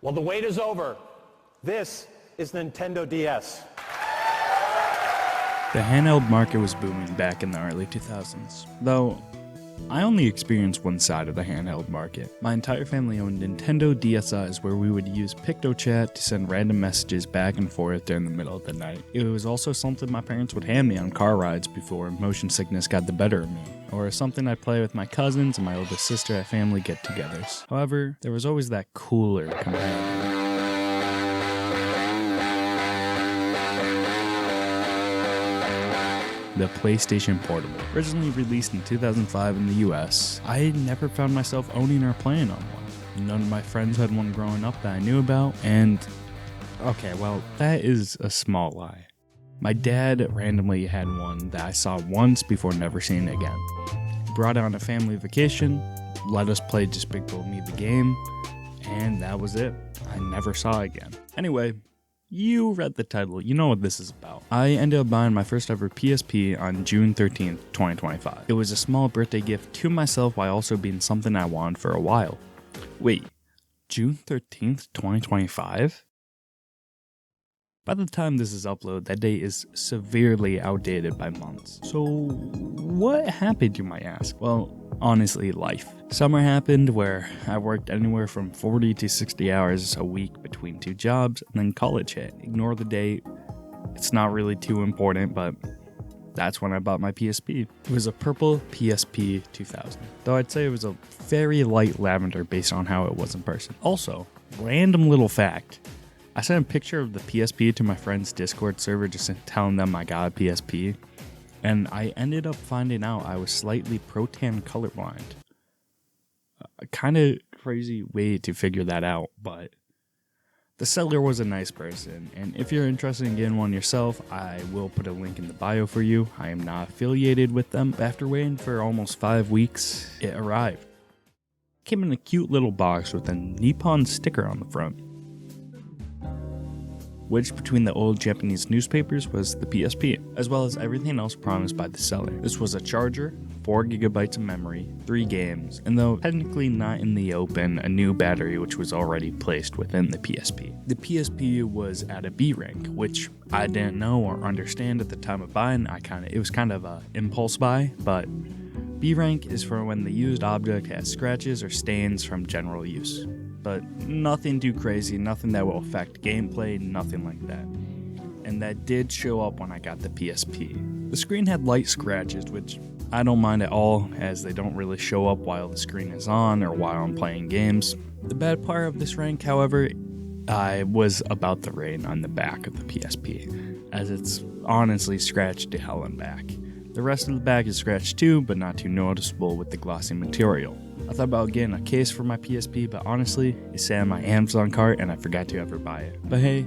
Well, the wait is over. This is Nintendo DS. The handheld market was booming back in the early 2000s, though I only experienced one side of the handheld market. My entire family owned Nintendo DSi's where we would use PictoChat to send random messages back and forth during the middle of the night. It was also something my parents would hand me on car rides before motion sickness got the better of me, or something I'd play with my cousins and my oldest sister at family get-togethers. However, there was always that cooler companion. The PlayStation Portable. Originally released in 2005 in the US, I never found myself owning or playing on one. None of my friends had one growing up that I knew about, and okay, well, that is a small lie. My dad randomly had one that I saw once before never seeing it again. He brought it on a family vacation, let us play Despicable Me the game, and that was it. I never saw it again. Anyway, you read the title, you know what this is about. I ended up buying my first ever PSP on June 13th, 2025. It was a small birthday gift to myself while also being something I wanted for a while. Wait, June 13th, 2025? By the time this is uploaded, that date is severely outdated by months. So what happened, you might ask? Well, honestly, life. Summer happened where I worked anywhere from 40 to 60 hours a week between two jobs, and then college hit. Ignore the date. It's not really too important, but that's when I bought my PSP. It was a purple PSP 2000, though I'd say it was a very light lavender based on how it was in person. Also, random little fact, I sent a picture of the PSP to my friend's Discord server just telling them I got a PSP, and I ended up finding out I was slightly pro-tan colorblind. A kind of crazy way to figure that out, but the seller was a nice person, and if you're interested in getting one yourself, I will put a link in the bio for you. I am not affiliated with them. After waiting for almost 5 weeks, it arrived. It came in a cute little box with a Nippon sticker on the front, which between the old Japanese newspapers was the PSP, as well as everything else promised by the seller. This was a charger, 4 gigabytes of memory, 3 games, and though technically not in the open, a new battery which was already placed within the PSP. The PSP was at a B rank, which I didn't know or understand at the time of buying. It was kind of a impulse buy, but B rank is for when the used object has scratches or stains from general use. But nothing too crazy, nothing that will affect gameplay, nothing like that. And that did show up when I got the PSP. The screen had light scratches, which I don't mind at all, as they don't really show up while the screen is on or while I'm playing games. The bad part of this rank, however, was about the rain on the back of the PSP, as it's honestly scratched to hell and back. The rest of the back is scratched too, but not too noticeable with the glossy material. I thought about getting a case for my PSP, but honestly, it sat in my Amazon cart and I forgot to ever buy it. But hey,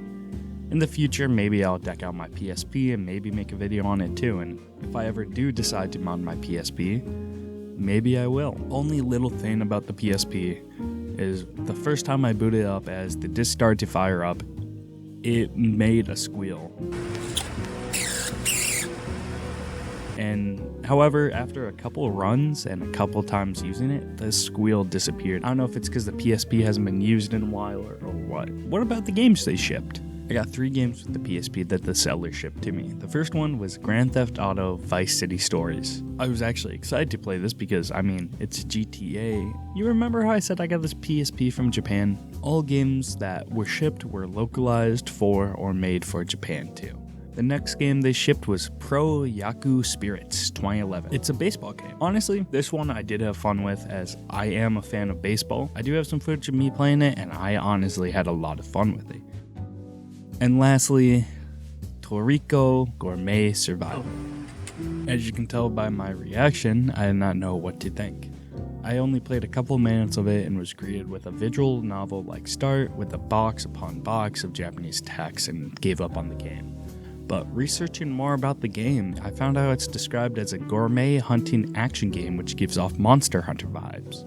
in the future, maybe I'll deck out my PSP and maybe make a video on it too, and if I ever do decide to mod my PSP, maybe I will. Only little thing about the PSP is the first time I booted it up as the disc started to fire up, it made a squeal. And however, after a couple runs and a couple times using it, the squeal disappeared. I don't know if it's because the PSP hasn't been used in a while or what. What about the games they shipped? I got 3 games with the PSP that the seller shipped to me. The first one was Grand Theft Auto Vice City Stories. I was actually excited to play this because, it's GTA. You remember how I said I got this PSP from Japan? All games that were shipped were localized for or made for Japan too. The next game they shipped was Pro Yaku Spirits 2011. It's a baseball game. Honestly, this one I did have fun with as I am a fan of baseball. I do have some footage of me playing it and I honestly had a lot of fun with it. And lastly, Toriko Gourmet Survival. As you can tell by my reaction, I did not know what to think. I only played a couple minutes of it and was greeted with a visual novel-like start with a box upon box of Japanese text and gave up on the game. But researching more about the game, I found out it's described as a gourmet hunting action game which gives off Monster Hunter vibes.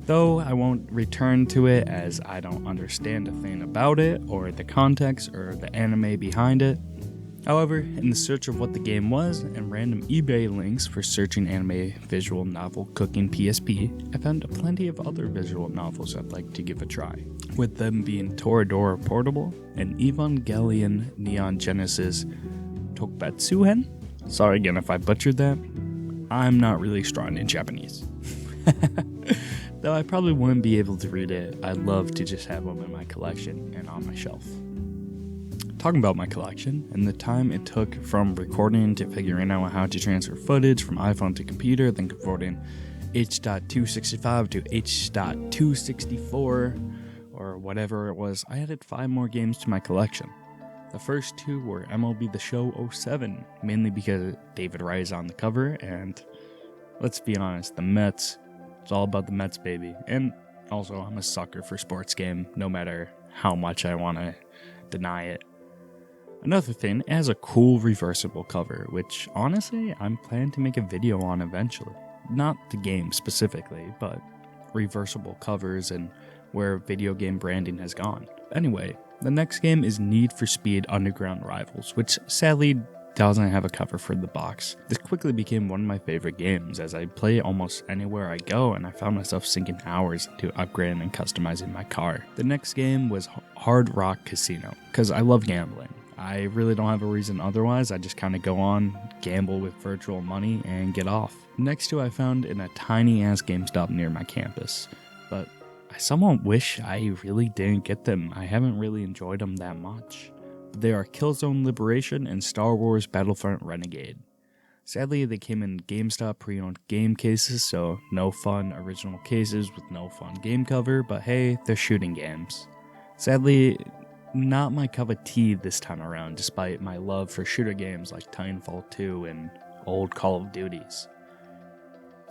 Though I won't return to it as I don't understand a thing about it or the context or the anime behind it. However, in the search of what the game was and random eBay links for searching anime visual novel cooking PSP, I found plenty of other visual novels I'd like to give a try, with them being Toradora Portable and Evangelion Neon Genesis Tokbatsuhen. Sorry again if I butchered that. I'm not really strong in Japanese. Though I probably wouldn't be able to read it, I'd love to just have them in my collection and on my shelf. Talking about my collection and the time it took from recording to figuring out how to transfer footage from iPhone to computer, then converting H.265 to H.264 or whatever it was, I added 5 more games to my collection. The first 2 were MLB The Show 07, mainly because David Wright is on the cover, and let's be honest, the Mets, it's all about the Mets, baby. And also, I'm a sucker for sports game, no matter how much I want to deny it. Another thing, it has a cool reversible cover, which honestly, I'm planning to make a video on eventually. Not the game specifically, but reversible covers and where video game branding has gone. Anyway, the next game is Need for Speed Underground Rivals, which sadly doesn't have a cover for the box. This quickly became one of my favorite games as I play almost anywhere I go, and I found myself sinking hours into upgrading and customizing my car. The next game was Hard Rock Casino, because I love gambling. I really don't have a reason otherwise, I just kind of go on, gamble with virtual money, and get off. Next 2 I found in a tiny ass GameStop near my campus, but I somewhat wish I really didn't get them. I haven't really enjoyed them that much. But they are Killzone Liberation and Star Wars Battlefront Renegade. Sadly, they came in GameStop pre-owned game cases, so no fun original cases with no fun game cover, but hey, they're shooting games. Sadly, not my cup of tea this time around, despite my love for shooter games like Titanfall 2 and old Call of Duties.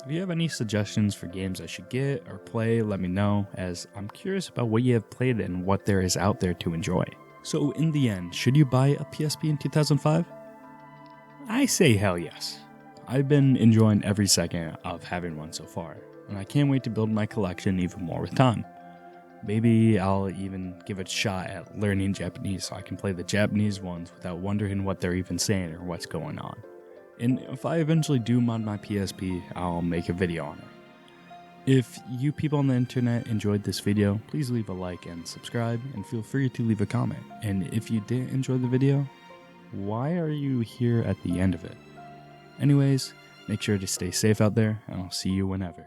If you have any suggestions for games I should get or play, let me know, as I'm curious about what you have played and what there is out there to enjoy. So in the end, should you buy a PSP in 2005? I say hell yes. I've been enjoying every second of having one so far, and I can't wait to build my collection even more with time. Maybe I'll even give it a shot at learning Japanese so I can play the Japanese ones without wondering what they're even saying or what's going on. And if I eventually do mod my PSP, I'll make a video on it. If you people on the internet enjoyed this video, please leave a like and subscribe, and feel free to leave a comment. And if you didn't enjoy the video, why are you here at the end of it? Anyways, make sure to stay safe out there, and I'll see you whenever.